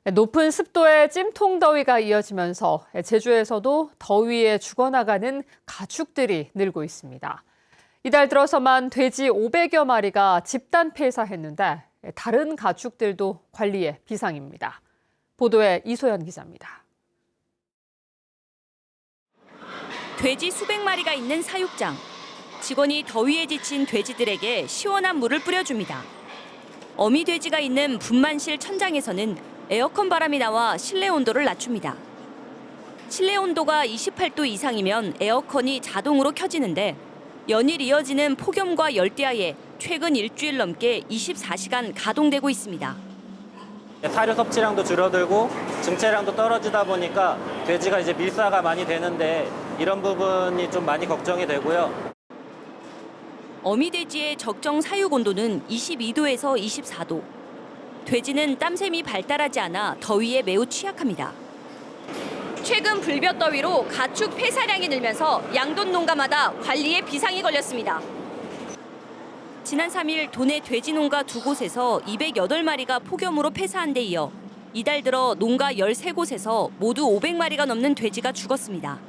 높은 습도의 찜통더위가 이어지면서 제주에서도 더위에 죽어나가는 가축들이 늘고 있습니다. 이달 들어서만 돼지 500여 마리가 집단 폐사했는데 다른 가축들도 관리에 비상입니다. 보도에 이소연 기자입니다. 돼지 수백 마리가 있는 사육장. 직원이 더위에 지친 돼지들에게 시원한 물을 뿌려줍니다. 어미 돼지가 있는 분만실 천장에서는 에어컨 바람이 나와 실내 온도를 낮춥니다. 실내 온도가 28도 이상이면 에어컨이 자동으로 켜지는데 연일 이어지는 폭염과 열대야에 최근 일주일 넘게 24시간 가동되고 있습니다. 사료 섭취량도 줄어들고 증체량도 떨어지다 보니까 돼지가 이제 밀사가 많이 되는데 이런 부분이 좀 많이 걱정이 되고요. 어미 돼지의 적정 사육 온도는 22도에서 24도. 돼지는 땀샘이 발달하지 않아 더위에 매우 취약합니다. 최근 불볕더위로 가축 폐사량이 늘면서 양돈 농가마다 관리에 비상이 걸렸습니다. 지난 3일 도내 돼지 농가 2곳에서 208마리가 폭염으로 폐사한 데 이어 이달 들어 농가 13곳에서 모두 500마리가 넘는 돼지가 죽었습니다.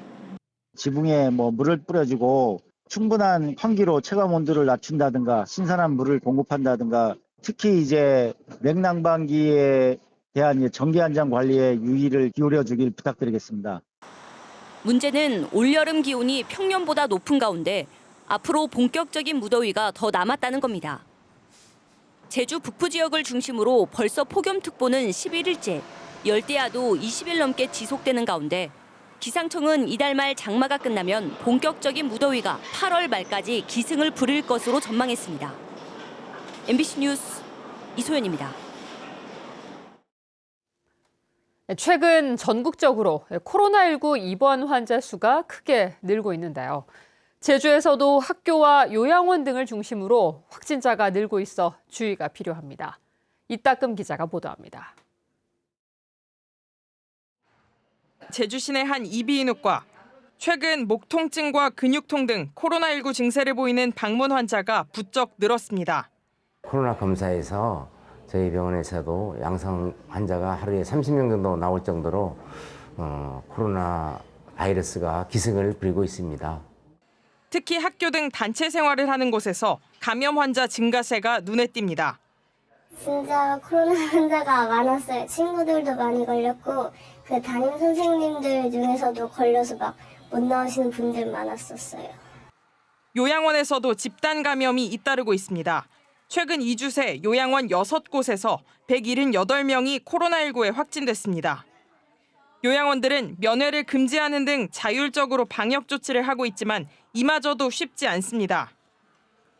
지붕에 물을 뿌려주고 충분한 환기로 체감 온도를 낮춘다든가 신선한 물을 공급한다든가 특히 이제 냉난방기에 대한 전기 안전 관리에 유의를 기울여 주길 부탁드리겠습니다. 문제는 올여름 기온이 평년보다 높은 가운데 앞으로 본격적인 무더위가 더 남았다는 겁니다. 제주 북부 지역을 중심으로 벌써 폭염특보는 11일째, 열대야도 20일 넘게 지속되는 가운데 기상청은 이달 말 장마가 끝나면 본격적인 무더위가 8월 말까지 기승을 부릴 것으로 전망했습니다. MBC 뉴스 이소연입니다. 최근 전국적으로 코로나19 입원 환자 수가 크게 늘고 있는데요. 제주에서도 학교와 요양원 등을 중심으로 확진자가 늘고 있어 주의가 필요합니다. 이따금 기자가 보도합니다. 제주 시내 한 이비인후과. 최근 목 통증과 근육통 등 코로나19 증세를 보이는 방문 환자가 부쩍 늘었습니다. 코로나 검사에서 저희 병원에서도 양성 환자가 하루에 30명 정도 나올 정도로 코로나 바이러스가 기승을 부리고 있습니다. 특히 학교 등 단체 생활을 하는 곳에서 감염 환자 증가세가 눈에 띕니다. 진짜 코로나 환자가 많았어요. 친구들도 많이 걸렸고 그 담임 선생님들 중에서도 걸려서 막 못 나오시는 분들 많았었어요. 요양원에서도 집단 감염이 잇따르고 있습니다. 최근 2주 새 요양원 6곳에서 178명이 코로나19에 확진됐습니다. 요양원들은 면회를 금지하는 등 자율적으로 방역 조치를 하고 있지만 이마저도 쉽지 않습니다.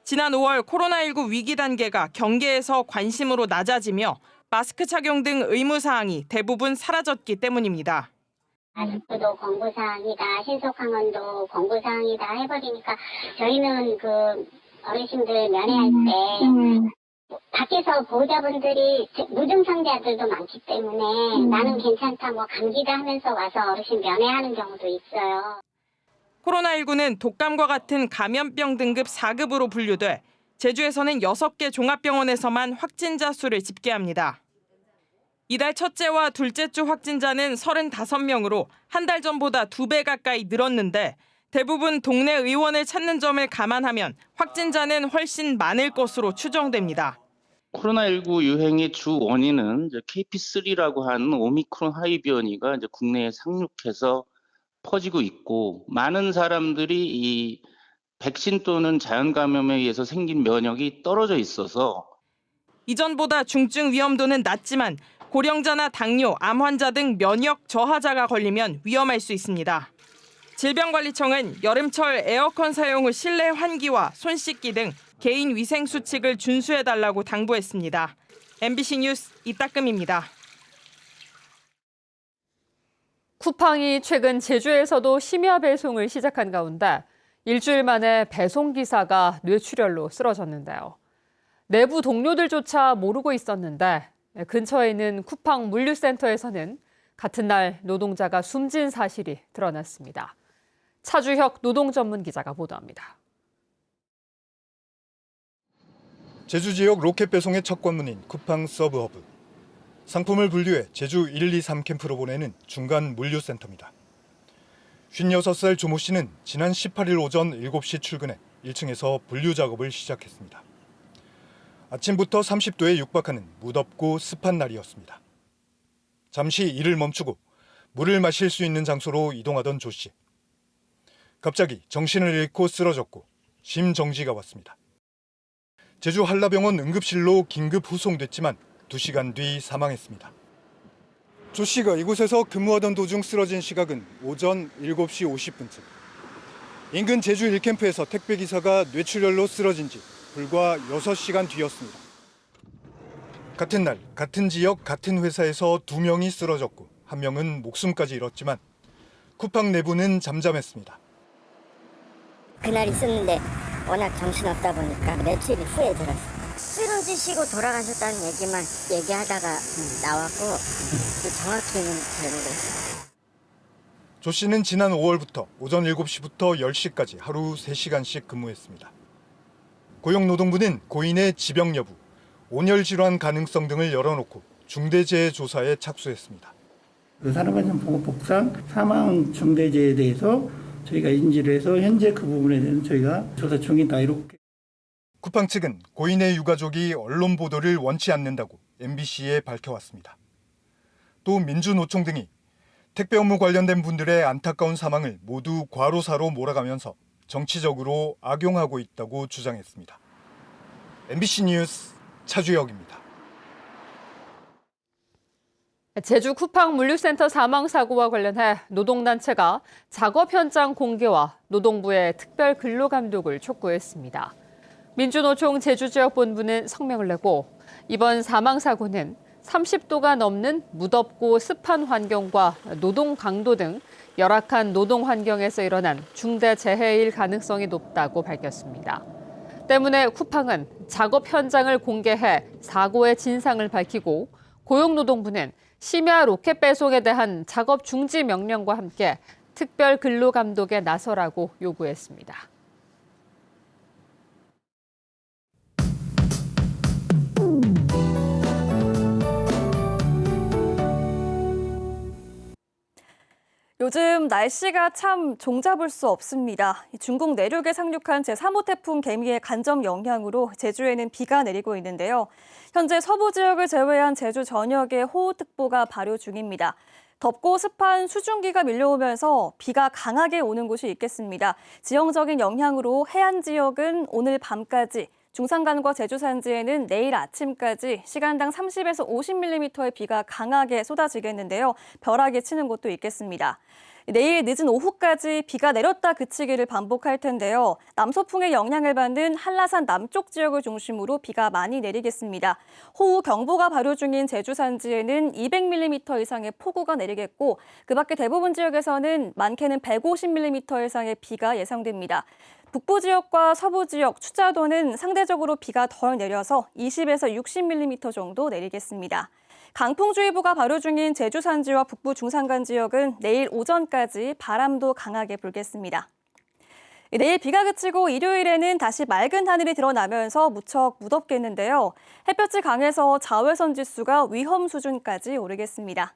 지난 5월 코로나19 위기 단계가 경계에서 관심으로 낮아지며 마스크 착용 등 의무사항이 대부분 사라졌기 때문입니다. 마스크도 권고사항이다, 신속항원도 권고사항이다 해버리니까 저희는 그 어르신들 면회할 때 밖에서 보호자분들이 무증상자들도 많기 때문에 나는 괜찮다, 감기다 하면서 와서 어르신 면회하는 경우도 있어요. 코로나19는 독감과 같은 감염병 등급 4급으로 분류돼 제주에서는 6개 종합병원에서만 확진자 수를 집계합니다. 이달 첫째와 둘째 주 확진자는 35명으로 한 달 전보다 2배 가까이 늘었는데 대부분 동네 의원을 찾는 점을 감안하면 확진자는 훨씬 많을 것으로 추정됩니다. 코로나19 유행의 주 원인은 KP3라고 하는 오미크론 하이 변이가 국내에 상륙해서 퍼지고 있고 많은 사람들이 이 백신 또는 자연 감염에 의해서 생긴 면역이 떨어져 있어서 이전보다 중증 위험도는 낮지만 고령자나 당뇨, 암 환자 등 면역 저하자가 걸리면 위험할 수 있습니다. 질병관리청은 여름철 에어컨 사용 후 실내 환기와 손 씻기 등 개인 위생 수칙을 준수해달라고 당부했습니다. MBC 뉴스 이따금입니다. 쿠팡이 최근 제주에서도 심야 배송을 시작한 가운데 일주일 만에 배송기사가 뇌출혈로 쓰러졌는데요. 내부 동료들조차 모르고 있었는데 근처에 있는 쿠팡 물류센터에서는 같은 날 노동자가 숨진 사실이 드러났습니다. 차주혁 노동전문 기자가 보도합니다. 제주 지역 로켓 배송의 첫 관문인 쿠팡 서브허브. 상품을 분류해 제주 1, 2, 3 캠프로 보내는 중간 물류센터입니다. 56살 조모 씨는 지난 18일 오전 7시 출근해 1층에서 분류 작업을 시작했습니다. 아침부터 30도에 육박하는 무덥고 습한 날이었습니다. 잠시 일을 멈추고 물을 마실 수 있는 장소로 이동하던 조 씨. 갑자기 정신을 잃고 쓰러졌고 심정지가 왔습니다. 제주 한라병원 응급실로 긴급 후송됐지만 2시간 뒤 사망했습니다. 조 씨가 이곳에서 근무하던 도중 쓰러진 시각은 오전 7시 50분쯤. 인근 제주 1캠프에서 택배기사가 뇌출혈로 쓰러진 지 불과 6시간 뒤였습니다. 같은 날, 같은 지역, 같은 회사에서 2명이 쓰러졌고 1명은 목숨까지 잃었지만 쿠팡 내부는 잠잠했습니다. 그날 있었는데 워낙 정신없다 보니까 며칠 후에 들었어요. 쓰러지시고 돌아가셨다는 얘기만 얘기하다가 나왔고 정확히는 잘 모르겠어요. 조 씨는 지난 5월부터 오전 7시부터 10시까지 하루 3시간씩 근무했습니다. 고용노동부는 고인의 지병 여부, 온열 질환 가능성 등을 열어놓고 중대재해 조사에 착수했습니다. 산업안전보건법상 사망 중대재해에 대해서 저희가 인지를 해서 현재 그 부분에 대해서는 저희가 조사 중이다 이렇게. 쿠팡 측은 고인의 유가족이 언론 보도를 원치 않는다고 MBC에 밝혀왔습니다. 또 민주노총 등이 택배 업무 관련된 분들의 안타까운 사망을 모두 과로사로 몰아가면서 정치적으로 악용하고 있다고 주장했습니다. MBC 뉴스 차주혁입니다. 제주 쿠팡 물류센터 사망 사고와 관련해 노동단체가 작업 현장 공개와 노동부의 특별 근로감독을 촉구했습니다. 민주노총 제주지역본부는 성명을 내고 이번 사망 사고는 30도가 넘는 무덥고 습한 환경과 노동 강도 등 열악한 노동 환경에서 일어난 중대 재해일 가능성이 높다고 밝혔습니다. 때문에 쿠팡은 작업 현장을 공개해 사고의 진상을 밝히고 고용노동부는 심야 로켓 배송에 대한 작업 중지 명령과 함께 특별 근로 감독에 나서라고 요구했습니다. 요즘 날씨가 참 종잡을 수 없습니다. 중국 내륙에 상륙한 제3호 태풍 개미의 간접 영향으로 제주에는 비가 내리고 있는데요. 현재 서부 지역을 제외한 제주 전역에 호우특보가 발효 중입니다. 덥고 습한 수증기가 밀려오면서 비가 강하게 오는 곳이 있겠습니다. 지형적인 영향으로 해안 지역은 오늘 밤까지, 중산간과 제주 산지에는 내일 아침까지 시간당 30에서 50mm의 비가 강하게 쏟아지겠는데요. 벼락이 치는 곳도 있겠습니다. 내일 늦은 오후까지 비가 내렸다 그치기를 반복할 텐데요. 남서풍의 영향을 받는 한라산 남쪽 지역을 중심으로 비가 많이 내리겠습니다. 호우 경보가 발효 중인 제주 산지에는 200mm 이상의 폭우가 내리겠고 그 밖에 대부분 지역에서는 많게는 150mm 이상의 비가 예상됩니다. 북부 지역과 서부 지역, 추자도는 상대적으로 비가 덜 내려서 20에서 60mm 정도 내리겠습니다. 강풍주의보가 발효 중인 제주 산지와 북부 중산간 지역은 내일 오전까지 바람도 강하게 불겠습니다. 내일 비가 그치고 일요일에는 다시 맑은 하늘이 드러나면서 무척 무덥겠는데요. 햇볕이 강해서 자외선 지수가 위험 수준까지 오르겠습니다.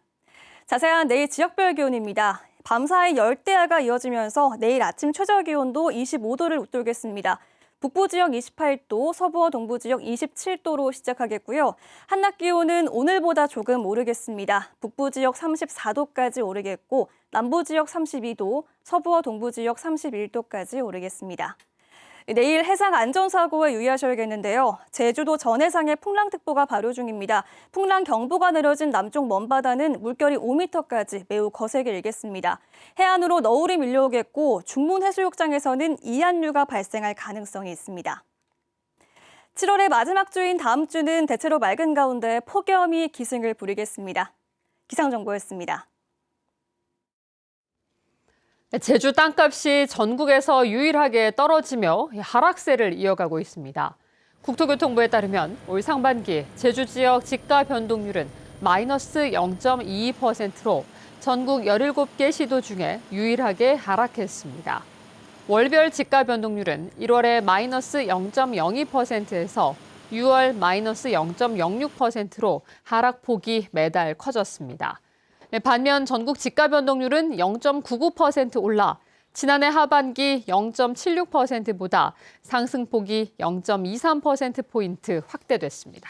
자세한 내일 지역별 기온입니다. 밤사이 열대야가 이어지면서 내일 아침 최저 기온도 25도를 웃돌겠습니다. 북부 지역 28도, 서부와 동부 지역 27도로 시작하겠고요. 한낮 기온은 오늘보다 조금 오르겠습니다. 북부 지역 34도까지 오르겠고 남부 지역 32도, 서부와 동부 지역 31도까지 오르겠습니다. 내일 해상 안전사고에 유의하셔야겠는데요. 제주도 전해상에 풍랑특보가 발효 중입니다. 풍랑경보가 내려진 남쪽 먼바다는 물결이 5m까지 매우 거세게 일겠습니다. 해안으로 너울이 밀려오겠고 중문 해수욕장에서는 이한류가 발생할 가능성이 있습니다. 7월의 마지막 주인 다음 주는 대체로 맑은 가운데 폭염이 기승을 부리겠습니다. 기상정보였습니다. 제주 땅값이 전국에서 유일하게 떨어지며 하락세를 이어가고 있습니다. 국토교통부에 따르면 올 상반기 제주 지역 지가 변동률은 마이너스 0.22%로 전국 17개 시도 중에 유일하게 하락했습니다. 월별 지가 변동률은 1월에 마이너스 0.02%에서 6월 마이너스 0.06%로 하락폭이 매달 커졌습니다. 반면 전국 집가 변동률은 0.99% 올라 지난해 하반기 0.76%보다 상승폭이 0.23%포인트 확대됐습니다.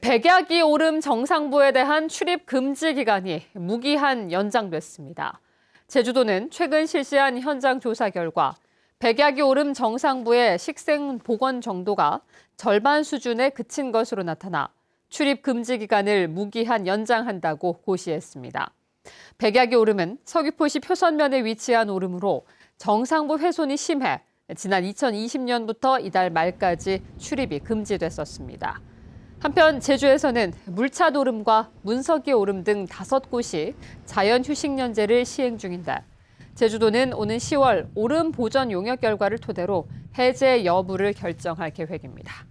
백약이 오름 정상부에 대한 출입 금지 기간이 무기한 연장됐습니다. 제주도는 최근 실시한 현장 조사 결과 백약이 오름 정상부의 식생 보건 정도가 절반 수준에 그친 것으로 나타나 출입 금지 기간을 무기한 연장한다고 고시했습니다. 백약이 오름은 서귀포시 표선면에 위치한 오름으로 정상부 훼손이 심해 지난 2020년부터 이달 말까지 출입이 금지됐었습니다. 한편 제주에서는 물차 오름과 문석이 오름 등 5곳이 자연휴식연제를 시행 중인데 제주도는 오는 10월 오름 보전 용역 결과를 토대로 해제 여부를 결정할 계획입니다.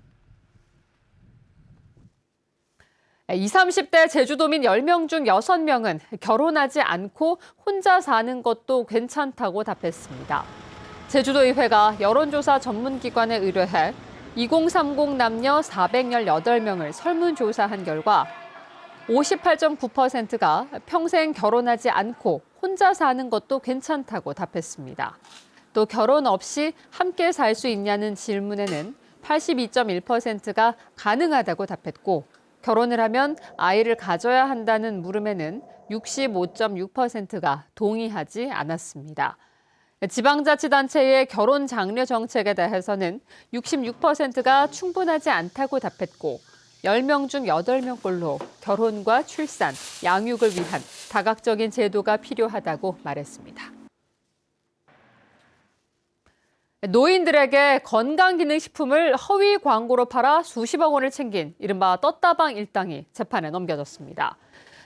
20, 30대 제주도민 10명 중 6명은 결혼하지 않고 혼자 사는 것도 괜찮다고 답했습니다. 제주도의회가 여론조사 전문기관에 의뢰해 2030 남녀 418명을 설문조사한 결과 58.9%가 평생 결혼하지 않고 혼자 사는 것도 괜찮다고 답했습니다. 또 결혼 없이 함께 살 수 있냐는 질문에는 82.1%가 가능하다고 답했고 결혼을 하면 아이를 가져야 한다는 물음에는 65.6%가 동의하지 않았습니다. 지방자치단체의 결혼 장려 정책에 대해서는 66%가 충분하지 않다고 답했고 10명 중 8명꼴로 결혼과 출산, 양육을 위한 다각적인 제도가 필요하다고 말했습니다. 노인들에게 건강기능식품을 허위 광고로 팔아 수십억 원을 챙긴 이른바 떴다방 일당이 재판에 넘겨졌습니다.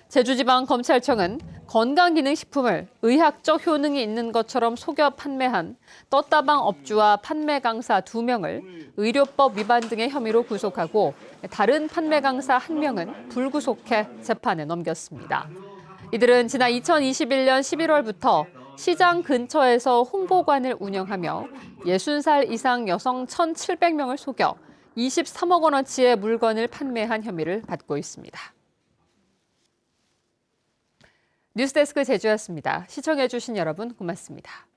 제주지방검찰청은 건강기능식품을 의학적 효능이 있는 것처럼 속여 판매한 떴다방 업주와 판매 강사 2명을 의료법 위반 등의 혐의로 구속하고 다른 판매 강사 1명은 불구속해 재판에 넘겼습니다. 이들은 지난 2021년 11월부터 시장 근처에서 홍보관을 운영하며 60살 이상 여성 1,700명을 속여 23억 원어치의 물건을 판매한 혐의를 받고 있습니다. 뉴스데스크 제주였습니다. 시청해주신 여러분 고맙습니다.